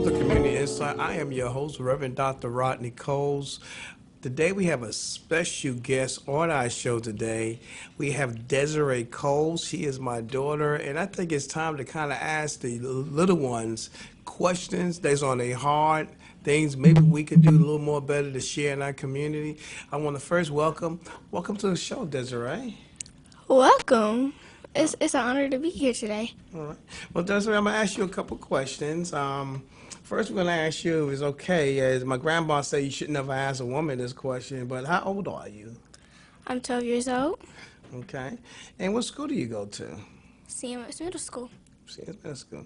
to Community Insight. I am your host, Reverend Dr. Rodney Coles. Today we have a special guest on our show today. We have Desiree Coles. She is my daughter, and I think it's time to kind of ask the little ones questions that's on their heart, things maybe we could do a little more better to share in our community. I want to first welcome to the show, Desiree. Welcome. It's an honor to be here today. All right. Well, Desiree, I'm gonna ask you a couple questions. First, we're gonna ask you, is okay, as my grandma said, you should never ask a woman this question, but how old are you? I'm 12 years old. Okay. And what school do you go to? CMS Middle School. See, that's good.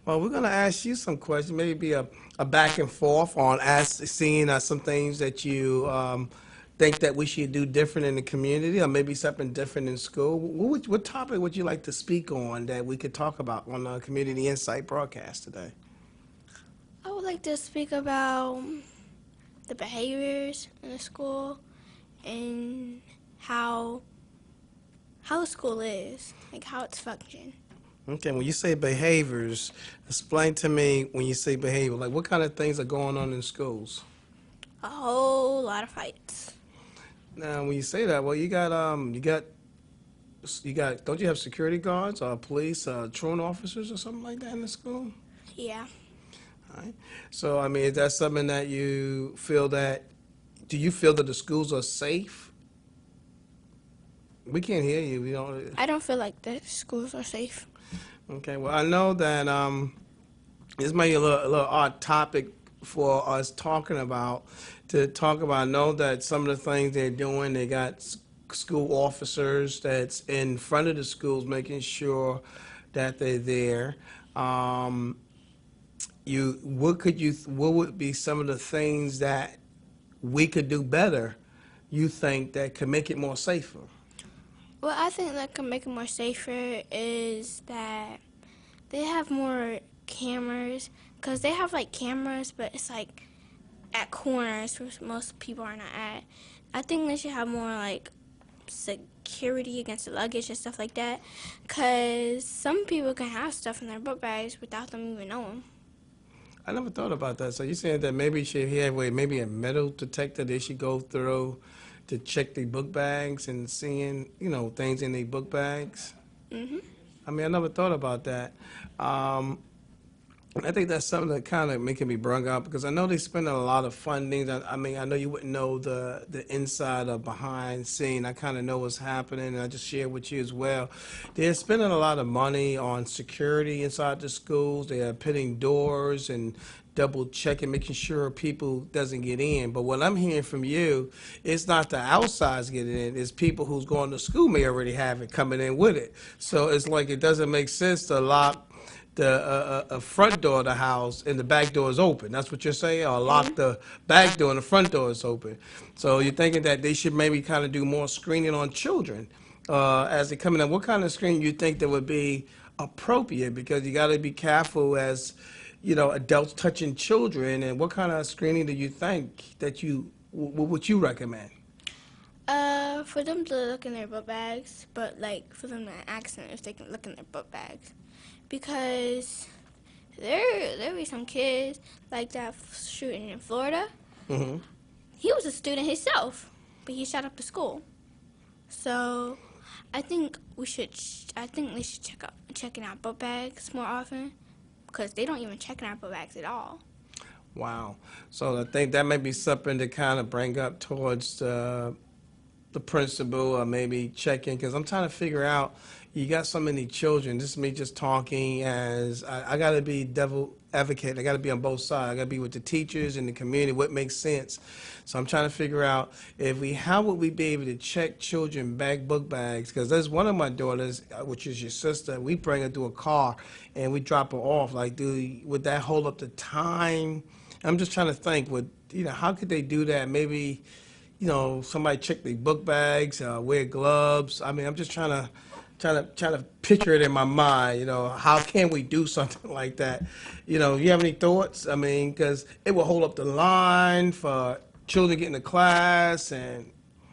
Well, we're gonna ask you some questions, maybe a back and forth on seeing some things that you think that we should do different in the community, or maybe something different in school. What topic would you like to speak on that we could talk about on the Community Insight broadcast today? I would like to speak about the behaviors in the school and how the school is, like how it's functioning. Okay, when you say behaviors, explain to me when you say behavior, like what kind of things are going on in schools? A whole lot of fights. Now, when you say that, well, you got, don't you have security guards or police, truant officers or something like that in the school? Yeah. All right. So, I mean, is that something that do you feel that the schools are safe? We can't hear you. We don't. I don't feel like the schools are safe. Okay, well, I know that this may be a little odd topic for us to talk about. I know that some of the things they're doing, they got school officers that's in front of the schools making sure that they're there. Um, what would be some of the things that we could do better, you think, that could make it more safer? What I think that can make it more safer is that they have more cameras, because they have like cameras, but it's like at corners where most people are not at. I think they should have more like security against the luggage and stuff like that, because some people can have stuff in their book bags without them even knowing. I never thought about that. So you're saying that maybe should have maybe a metal detector they should go through to check their book bags and seeing, things in their book bags? Mhm. I mean, I never thought about that. Um, I think that's something that kind of making me bring up because I know they spend a lot of funding. I mean, I know you wouldn't know the inside or behind scene. I kind of know what's happening, and I just share with you as well. They're spending a lot of money on security inside the schools. They are putting doors and double checking, making sure people doesn't get in. But what I'm hearing from you, it's not the outsides getting in. It's people who's going to school may already have it coming in with it. So it's like it doesn't make sense to lock the front door of the house and the back door is open. That's what you're saying? Or lock the back door and the front door is open. So you're thinking that they should maybe kind of do more screening on children as they come in. What kind of screening you think that would be appropriate? Because you got to be careful as, adults touching children. And what kind of screening do you think that what would you recommend? For them to look in their book bags, but like for them to ask them if they can look in their book bags, because there be some kids like that shooting in Florida. Hmm. He was a student himself, but he shot up the school. So I think I think they should check in our book bags more often, because they don't even check in our book bags at all. Wow. So I think that may be something to kind of bring up towards the principal or maybe check in because I'm trying to figure out you got so many children. This is me just talking as I got to be devil advocate. I got to be on both sides. I got to be with the teachers and the community. What makes sense? So I'm trying to figure out how would we be able to check children book bags? Because there's one of my daughters, which is your sister. We bring her to a car and we drop her off. Like, would that hold up the time? I'm just trying to think. How could they do that? Maybe somebody check their book bags, wear gloves. I mean, I'm just trying to picture it in my mind. How can we do something like that? You have any thoughts? I mean, because it will hold up the line for children getting to class. And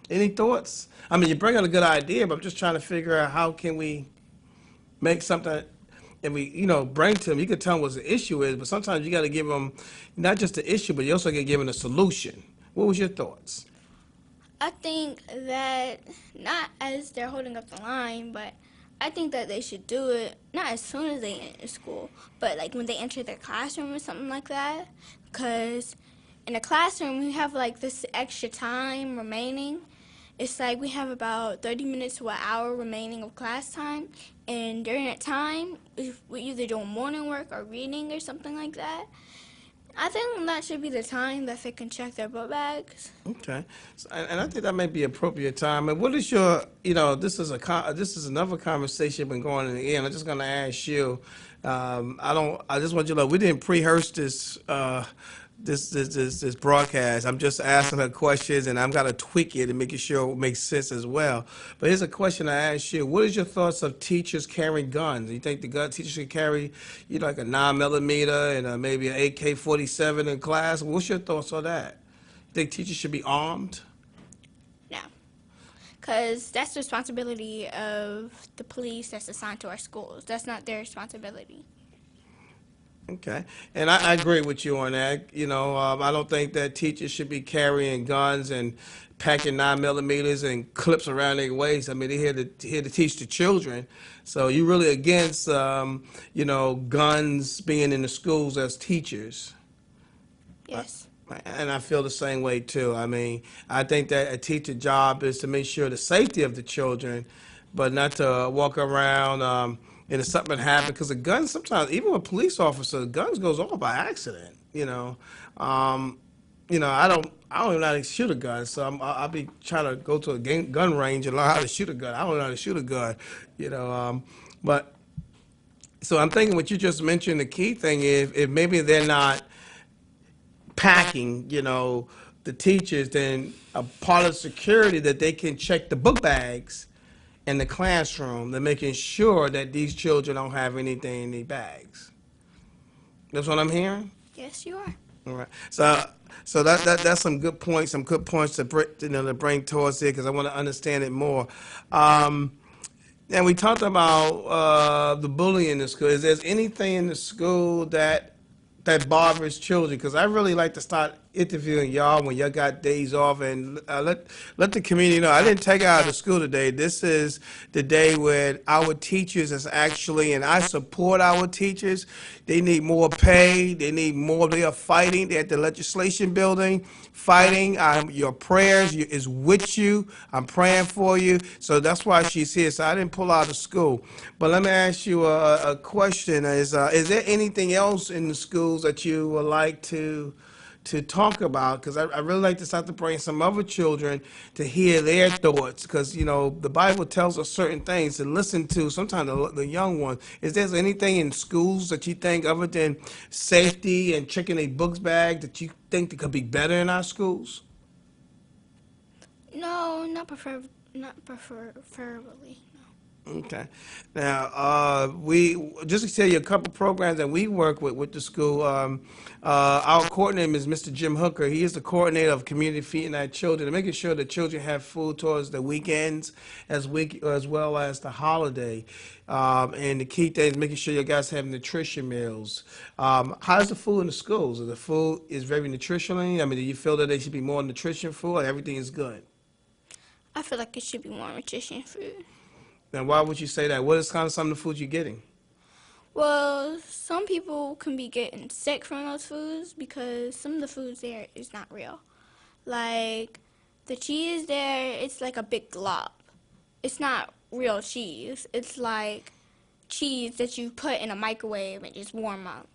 any thoughts? I mean, you bring out a good idea, but I'm just trying to figure out how can we make something and we, bring to them, you can tell them what the issue is, but sometimes you got to give them not just the issue, but you also got to give them a solution. What was your thoughts? I think that not as they're holding up the line, but I think that they should do it not as soon as they enter school, but like when they enter their classroom or something like that. Because in a classroom, we have like this extra time remaining. It's like we have about 30 minutes to an hour remaining of class time. And during that time, if we're either doing morning work or reading or something like that. I think that should be the time that they can check their book bags. Okay, so, and I think that may be appropriate time. And what is your, this is another conversation been going in the air. And I'm just going to ask you. I just want you to know we didn't pre-rehearse this broadcast. I'm just asking her questions, and I'm gonna tweak it and making sure it makes sense as well. But here's a question I ask you: what is your thoughts of teachers carrying guns? You think the gun teacher should carry, like a 9 millimeter and maybe an AK-47 in class? What's your thoughts on that? You think teachers should be armed? No. Because that's the responsibility of the police that's assigned to our schools. That's not their responsibility. Okay, and I agree with you on that. I don't think that teachers should be carrying guns and packing 9 millimeters and clips around their waist. I mean, they're here to teach the children. So you're really against, guns being in the schools as teachers. Yes. And I feel the same way too. I mean, I think that a teacher job is to make sure the safety of the children, but not to walk around and if something happens. Because a gun sometimes, even with police officers, guns goes off by accident. I don't even know how to shoot a gun, so I'll be trying to go to a gun range and learn how to shoot a gun. I don't know how to shoot a gun, but so I'm thinking what you just mentioned. The key thing is if maybe they're not packing, the teachers, then a part of security that they can check the book bags in the classroom. They're making sure that these children don't have anything in their bags. That's what I'm hearing? Yes, you are. All right. So that's some good points. Some good points to bring towards it because I want to understand it more. And we talked about the bullying in the school. Is there anything in the school that bothers children? Because I really like to start interviewing y'all when y'all got days off, and let the community know. I didn't take out of the school today. This is the day where our teachers is actually, and I support our teachers. They need more pay. They need more. They are fighting. They're at the legislation building fighting. Your prayers is with you. I'm praying for you. So that's why she's here. So I didn't pull out of school. But let me ask you a question. Is there anything else in the schools that you would like to talk about? Because I really like to start to bring some other children to hear their thoughts. Because, the Bible tells us certain things to listen to, sometimes the young ones. Is there anything in schools that you think, other than safety and checking a books bag, that you think that could be better in our schools? No, preferably. Okay. Now, we just to tell you a couple programs that we work with the school. Our coordinator is Mr. Jim Hooker. He is the coordinator of community feeding our children and making sure the children have food towards the weekends as well as the holiday. And the key thing is making sure you guys have nutrition meals. How's the food in the schools? The food is very nutritionally. I mean, do you feel that there should be more nutrition food, or everything is good? I feel like it should be more nutrition food. Now, why would you say that? What is kind of some of the foods you're getting? Well, some people can be getting sick from those foods because some of the foods there is not real. Like the cheese there, it's like a big glob. It's not real cheese. It's like cheese that you put in a microwave and just warm up.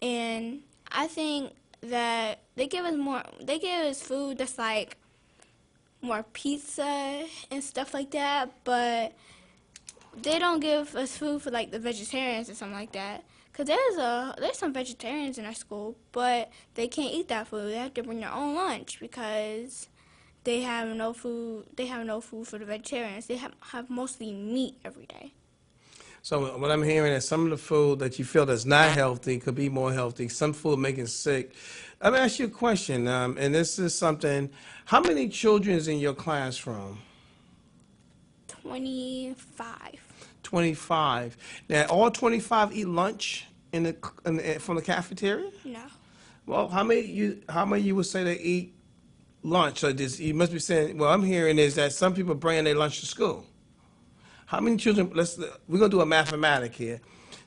And I think that they give us food that's like more pizza and stuff like that, but they don't give us food for like the vegetarians or something like that. Cause there's some vegetarians in our school, but they can't eat that food. They have to bring their own lunch because they have no food. They have no food for the vegetarians. They have mostly meat every day. So what I'm hearing is some of the food that you feel that's not healthy could be more healthy. Some food making sick. Let me ask you a question, and this is something. How many children is in your classroom? 25. 25. Now, all 25 eat lunch from the cafeteria? No. Well, how many you would say they eat lunch? So this, you must be saying, well, I'm hearing is that some people bring their lunch to school. How many children, we're going to do a mathematic here.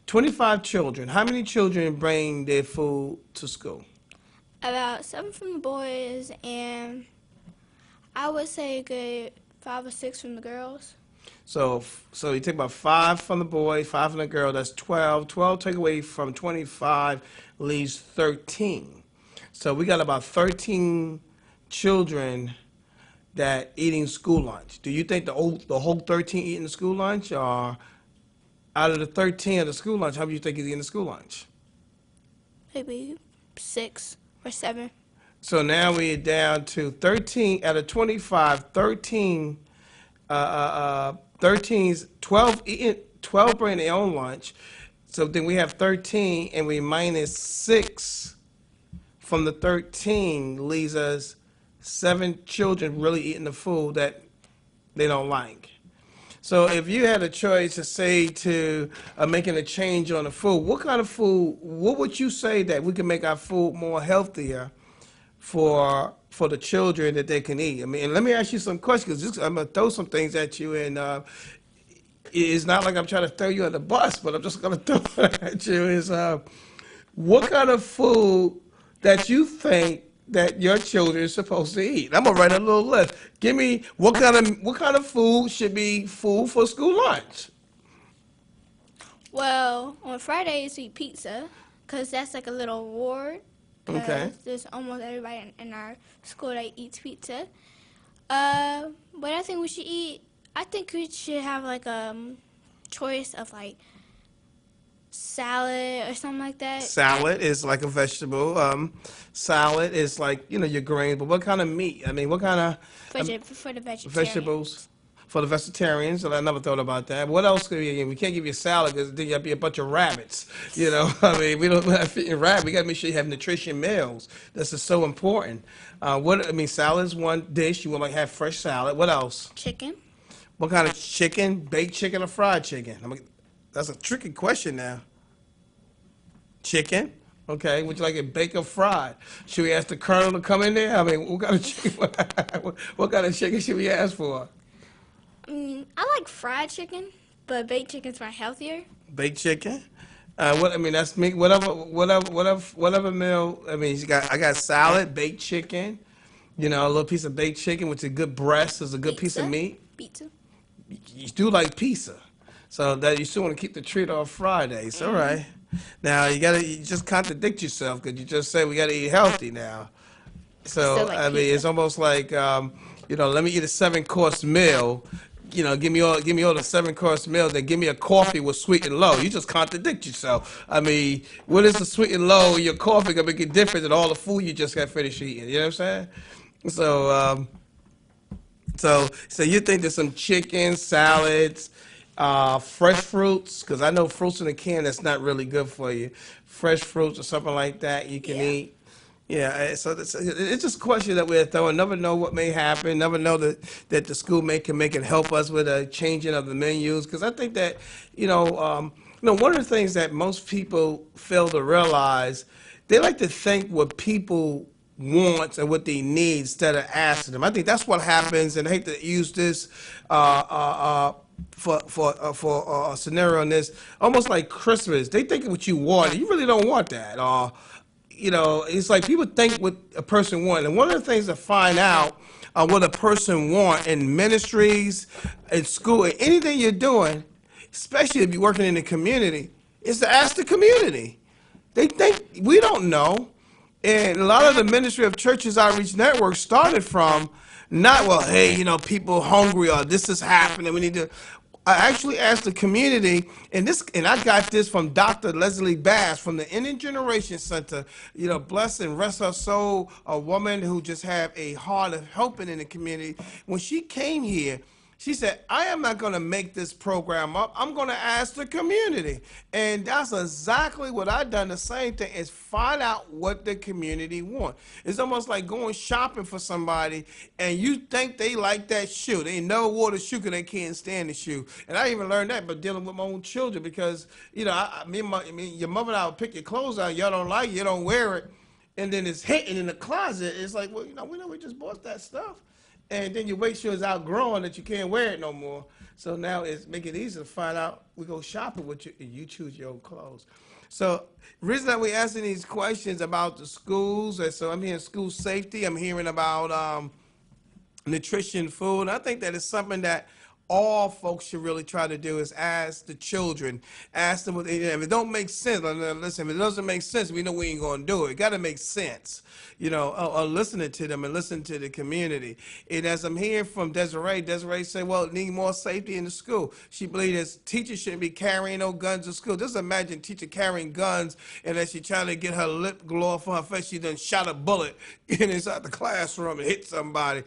25 children. How many children bring their food to school? About 7 from the boys, and I would say a good 5 or 6 from the girls. So you take about 5 from the boy, 5 from the girl, that's 12. 12 take away from 25 leaves 13. So we got about 13 children that eating school lunch. Do you think the whole 13 eating the school lunch, or out of the 13 of the school lunch, how many you think is eating the school lunch? Maybe 6 or 7. So now we're down to 13 out of 25, 13, 13's 12 eating, 12 bring their own lunch. So then we have 13 and we minus 6 from the 13 leaves us 7 children really eating the food that they don't like. So if you had a choice to say to making a change on the food, what kind of food, what would you say that we can make our food more healthier for the children that they can eat? I mean, and let me ask you some questions. I'm gonna throw some things at you, and it's not like I'm trying to throw you on the bus, but I'm just gonna throw it at you. Is what kind of food that you think that your children are supposed to eat? I'm gonna write a little list. Give me what kind of food should be food for school lunch? Well, on Fridays we eat pizza, because that's like a little award. Okay. Because there's almost everybody in our school that eats pizza. But I think we should eat, I think we should have like a choice of like salad or something like that. Salad is like a vegetable. Salad is like your grains, but what kind of meat? I mean, what kind of For the vegetarians. vegetables for the vegetarians? And I never thought about that. What else could we can't give you salad because then you'd be a bunch of rabbits. I mean, we don't have feeding rabbits. We got to make sure you have nutrition meals. This is so important. Salad is one dish. You want to have fresh salad. What else? Chicken. What kind of chicken? Baked chicken or fried chicken? That's a tricky question now. Chicken. Okay, would you like it baked or fried? Should we ask the colonel to come in there? I mean, what kind of chicken? What kind of chicken should we ask for? I like fried chicken, but baked chicken's more healthier. Baked chicken. That's me. Whatever meal. I mean, I got salad, baked chicken. A little piece of baked chicken, which is a good breast, is a good piece of meat. Pizza. You do like pizza, so that you still want to keep the treat off Fridays. All right. Now you just contradict yourself because you just said we gotta eat healthy now. So Still like pizza. it's almost like let me eat a 7-course meal. Give me all the 7-course meal. Then give me a coffee with sweet and low. You just contradict yourself. I mean, what is the sweet and low in your coffee gonna make it different than all the food you just got finished eating? You know what I'm saying? So you think there's some chicken, salads, fresh fruits, because I know fruits in a can that's not really good for you. Fresh fruits or something like that you can eat. Yeah, so it's just a question that we're throwing. Never know what may happen. Never know that the school can make it help us with a changing of the menus. Because I think that one of the things that most people fail to realize, they like to think what people want and what they need instead of asking them. I think that's what happens, and I hate to use this for a scenario on this, almost like Christmas. They think what you want, and you really don't want that. It's like people think what a person wants. And one of the things to find out what a person wants in ministries, in school, in anything you're doing, especially if you're working in the community, is to ask the community. They think we don't know. And a lot of the Ministry of Churches Outreach Network started from not, well, hey, people hungry or this is happening. We need to. I actually asked the community, and I got this from Dr. Leslie Bass from the Indian Generation Center. Bless and rest her soul, a woman who just had a heart of helping in the community. When she came here, She said, I am not going to make this program up. I'm going to ask the community. And that's exactly what I done. The same thing is find out what the community want. It's almost like going shopping for somebody and you think they like that shoe. They never wore the shoe because they can't stand the shoe. And I even learned that by dealing with my own children because, your mother and I would pick your clothes out. Y'all don't like it. You don't wear it. And then it's hitting in the closet. It's like, well, we just bought that stuff. And then you wait till it's outgrown that you can't wear it no more. So now it's make it easy to find out. We go shopping with you, and you choose your own clothes. So the reason that we're asking these questions about the schools, and so I'm hearing school safety. I'm hearing about nutrition, food. I think that is something that all folks should really try to do is ask the children, ask them if it don't make sense. Listen, if it doesn't make sense, we know we ain't gonna do it. It got to make sense, listening to them and listen to the community. And as I'm hearing from Desiree said, well, need more safety in the school. She believes teachers shouldn't be carrying no guns to school. Just imagine teacher carrying guns and as she trying to get her lip glow off on her face, she done shot a bullet inside the classroom and hit somebody.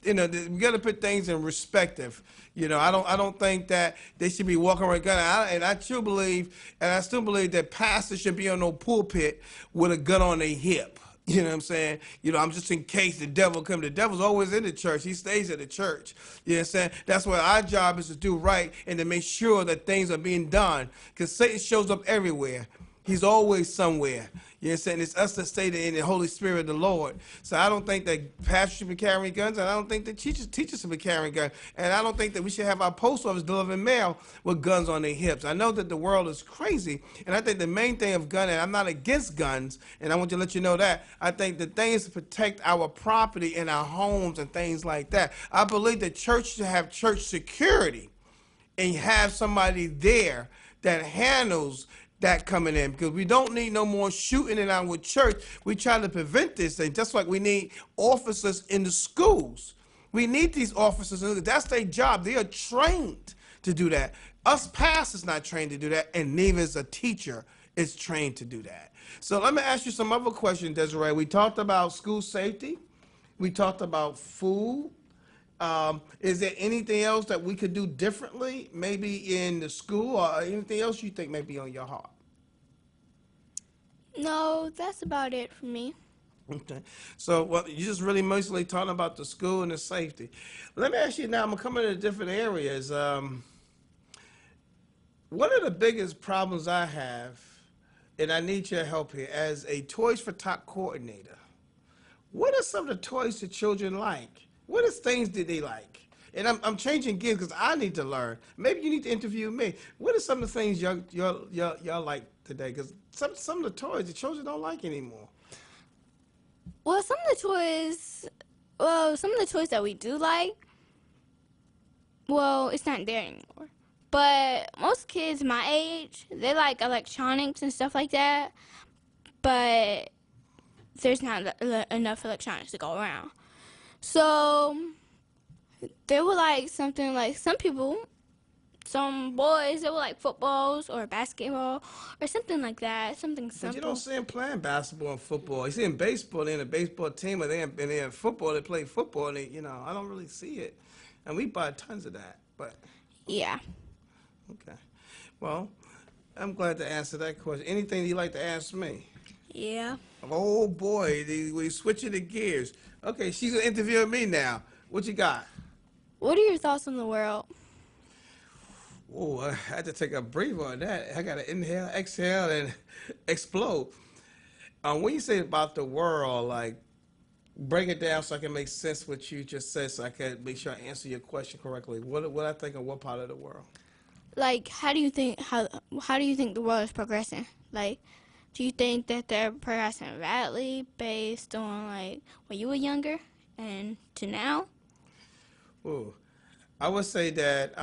We got to put things in perspective. I don't think that they should be walking around gun. I still believe that pastors should be on no pulpit with a gun on their hip. You know what I'm saying? I'm just in case the devil come. The devil's always in the church. He stays at the church. You know what I'm saying? That's what our job is to do right and to make sure that things are being done. Because Satan shows up everywhere. He's always somewhere. You know what I'm saying? It's us that stay in the Holy Spirit of the Lord. So I don't think that pastors should be carrying guns, and I don't think that teachers should be carrying guns. And I don't think that we should have our post office delivering mail with guns on their hips. I know that the world is crazy, and I think the main thing of gun, and I'm not against guns, and I want to let you know that, I think the thing is to protect our property and our homes and things like that. I believe the church should have church security and have somebody there that handles that coming in because we don't need no more shooting in our church. We try to prevent this thing just like we need officers in the schools. We need these officers. That's their job. They are trained to do that. Us pastors not trained to do that, and neither is a teacher is trained to do that. So let me ask you some other questions, Desiree. We talked about school safety. We talked about food. Is there anything else that we could do differently, maybe in the school, or anything else you think may be on your heart? No, that's about it for me. Okay. So, you just really mostly talking about the school and the safety. Let me ask you now, I'm coming to different areas. One of the biggest problems I have, and I need your help here, as a Toys for Tot coordinator, what are some of the toys the children like? What is things that they like? And I'm changing gears because I need to learn. Maybe you need to interview me. What are some of the things y'all like today? Because some of the toys the children don't like anymore. Well, some of the toys that we do like, well, it's not there anymore. But most kids my age, they like electronics and stuff like that. But there's not enough electronics to go around. So they would like something like some boys, they would like footballs or basketball or something like that, something simple. But you don't see them playing basketball and football. You see in baseball, they're in a baseball team, or they're in football, they play football, and I don't really see it. And we buy tons of that, but. Yeah. Okay. Well, I'm glad to answer that question. Anything you'd like to ask me? Yeah. Oh, boy, we switching the gears. Okay, she's going to interview me now. What you got? What are your thoughts on the world? Oh, I had to take a breather on that. I got to inhale, exhale, and explode. When you say about the world, like, break it down so I can make sense what you just said so I can make sure I answer your question correctly. What I think of what part of the world? Like, how do you think the world is progressing? Like, do you think that they're progressing badly based on, like, when you were younger and to now? Ooh, I would say that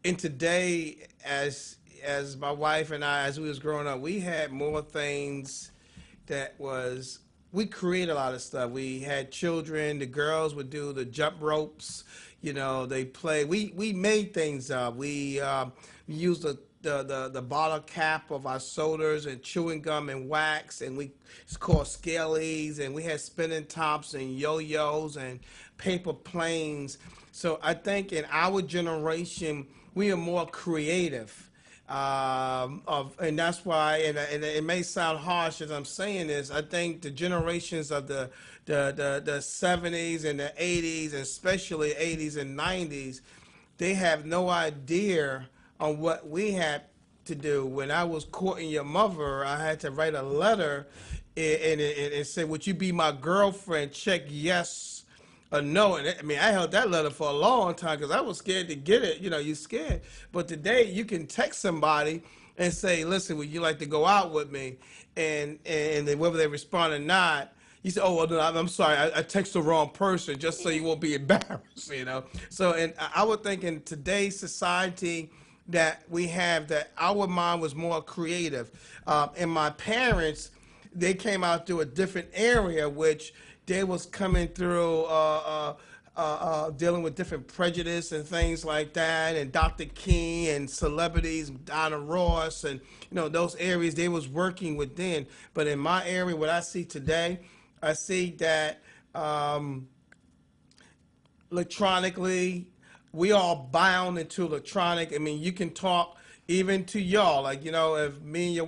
in today, as my wife and I, as we was growing up, we had more things we created a lot of stuff. We had children. The girls would do the jump ropes. They play. We made things up. We used the the bottle cap of our sodas and chewing gum and wax, and it's called scalies, and we had spinning tops and yo-yos and paper planes. So I think in our generation we are more creative. And that's why, and it may sound harsh as I'm saying this. I think the generations of the 70s and the 80s, and especially 80s and 90s, they have no idea on what we had to do. When I was courting your mother, I had to write a letter and say, "Would you be my girlfriend?" Check yes or no. And I mean, I held that letter for a long time because I was scared to get it. You know, you're scared. But today, you can text somebody and say, "Listen, would you like to go out with me?" And then whether they respond or not, you say, "Oh, well, no, I'm sorry, I text the wrong person," just so you won't be embarrassed, you know. So, and I would think in today's society that we have, that our mind was more creative. And my parents, they came out through a different area, which they was coming through dealing with different prejudice and things like that, and Dr. King and celebrities, Donna Ross, and those areas they was working within. But in my area, what I see today, I see that electronically, we are bound into electronic. I mean, you can talk even to y'all. Like, if me and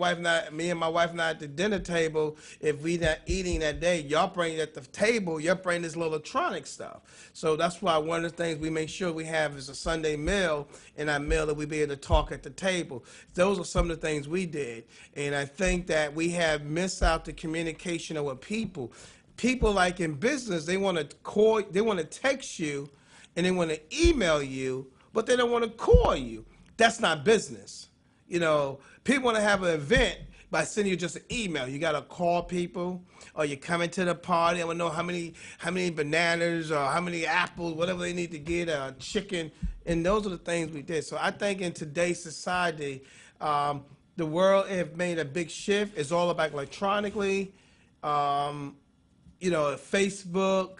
my wife not at the dinner table, if we not eating that day, y'all bring at the table, y'all bring this little electronic stuff. So that's why one of the things we make sure we have is a Sunday meal, and our meal that we be able to talk at the table. Those are some of the things we did. And I think that we have missed out the communication with people. People, like in business, they want to call, they want to text you, and they want to email you, but they don't want to call you. That's not business. People want to have an event by sending you just an email. You got to call people, or you're coming to the party. I want to know how many bananas or how many apples, whatever they need to get, chicken, and those are the things we did. So I think in today's society, the world have made a big shift. It's all about electronically. Facebook.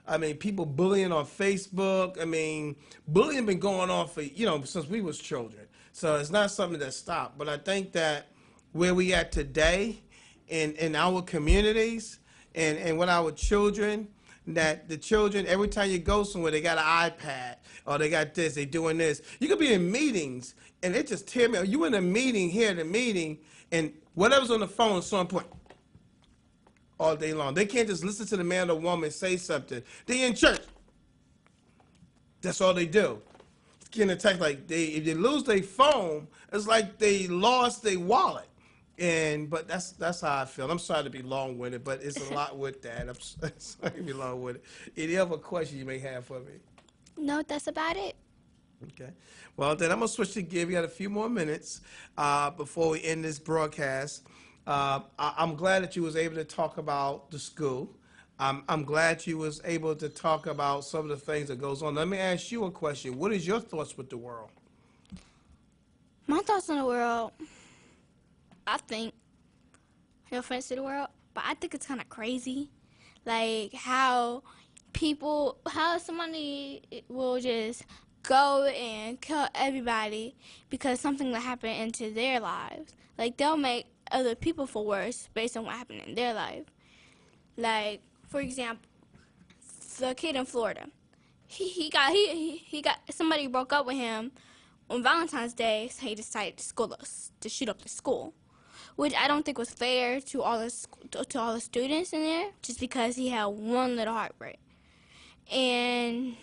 I mean, people bullying on Facebook. I mean, bullying been going on for, since we was children. So it's not something that stopped. But I think that where we at today in our communities and with our children, that the children, every time you go somewhere, they got an iPad, or they got this, they doing this. You could be in meetings and they just tear me up. You in a meeting, here in a meeting, and whatever's on the phone is so important all day long. They can't just listen to the man or woman say something. They in church. That's all they do. Getting a text, like if they lose their phone, it's like they lost their wallet. But that's how I feel. I'm sorry to be long winded, but it's a lot with that. I'm sorry to be long winded. Any other questions you may have for me? No, that's about it. Okay. Well, then I'm gonna switch to give. We got a few more minutes before we end this broadcast. I'm glad that you was able to talk about the school. I'm glad you was able to talk about some of the things that goes on. Let me ask you a question. What is your thoughts with the world? My thoughts on the world, I think, no offense to the world, but I think it's kind of crazy. Like how somebody will just go and kill everybody because something that happened into their lives. Like they'll make other people feel worse based on what happened in their life. Like, for example, the kid in Florida, he got somebody broke up with him on Valentine's Day, so he decided to shoot up the school, which I don't think was fair to all the students in there, just because he had one little heartbreak. And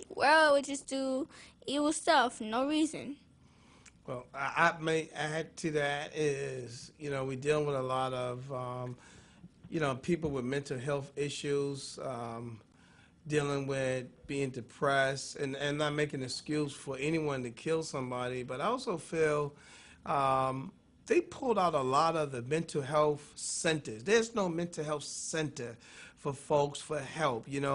world would just do evil stuff for no reason. Well, I may add to that is, we dealing with a lot of, people with mental health issues, dealing with being depressed, and not making an excuse for anyone to kill somebody. But I also feel they pulled out a lot of the mental health centers. There's no mental health center for folks for help. If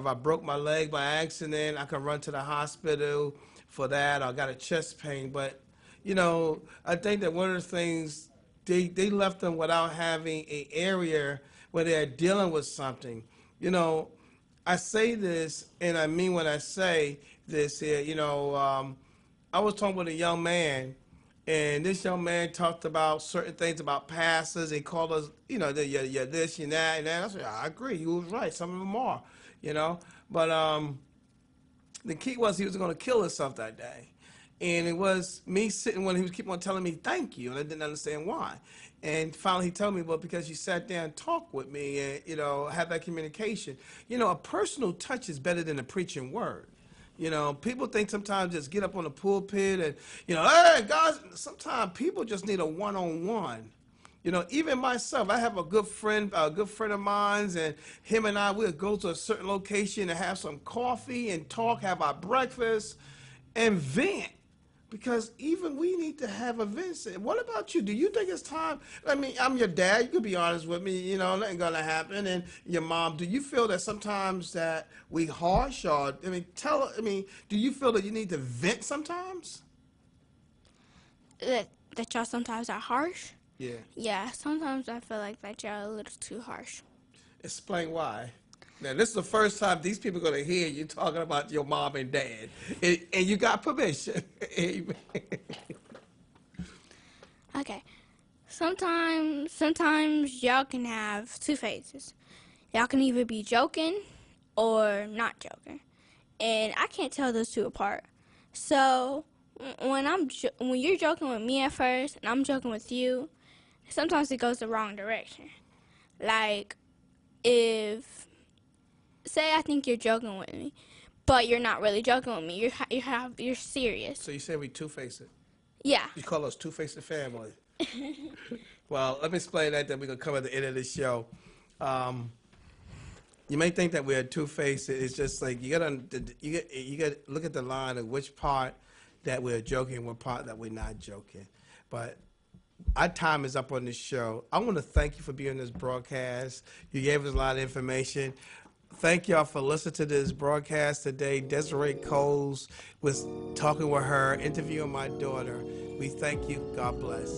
I broke my leg by accident, I could run to the hospital for that. Or I got a chest pain. But, I think that one of the things, they left them without having an area where they're dealing with something. I say this, and I mean what I say. this here. I was talking with a young man, and this young man talked about certain things about pastors. They called us, you're this, you're that, and that. I said, I agree. You was right. Some of them are, you know. But the key was he was going to kill himself that day. And it was me sitting when he was keep on telling me thank you, and I didn't understand why. And finally he told me, well, because you sat there and talked with me and, have that communication. A personal touch is better than a preaching word. People think sometimes just get up on the pulpit and, hey, guys, sometimes people just need a one-on-one. Even myself, I have a good friend of mine, and him and I, we'll go to a certain location and have some coffee and talk, have our breakfast, and vent. Because even we need to have events. What about you? Do you think it's time? I mean, I'm your dad. You could be honest with me. Nothing gonna happen. And your mom. Do you feel that sometimes that we harsh, or do you feel that you need to vent sometimes? That y'all sometimes are harsh. Yeah. Yeah, sometimes I feel like that y'all are a little too harsh. Explain why. Now, this is the first time these people are going to hear you talking about your mom and dad. And you got permission. Amen. Okay. Sometimes y'all can have two phases. Y'all can either be joking or not joking. And I can't tell those two apart. So when you're joking with me at first and I'm joking with you, sometimes it goes the wrong direction. Like, say I think you're joking with me, but you're not really joking with me. You're serious. So you say we two-faced it? Yeah. You call us two-faced family. Well, let me explain that. Then we're gonna come at the end of the show. You may think that we're two-faced. It's just like you gotta look at the line of which part that we're joking, what part that we're not joking. But our time is up on this show. I want to thank you for being on this broadcast. You gave us a lot of information. Thank y'all for listening to this broadcast today. Desiree Coles was talking with her, interviewing my daughter. We thank you. God bless.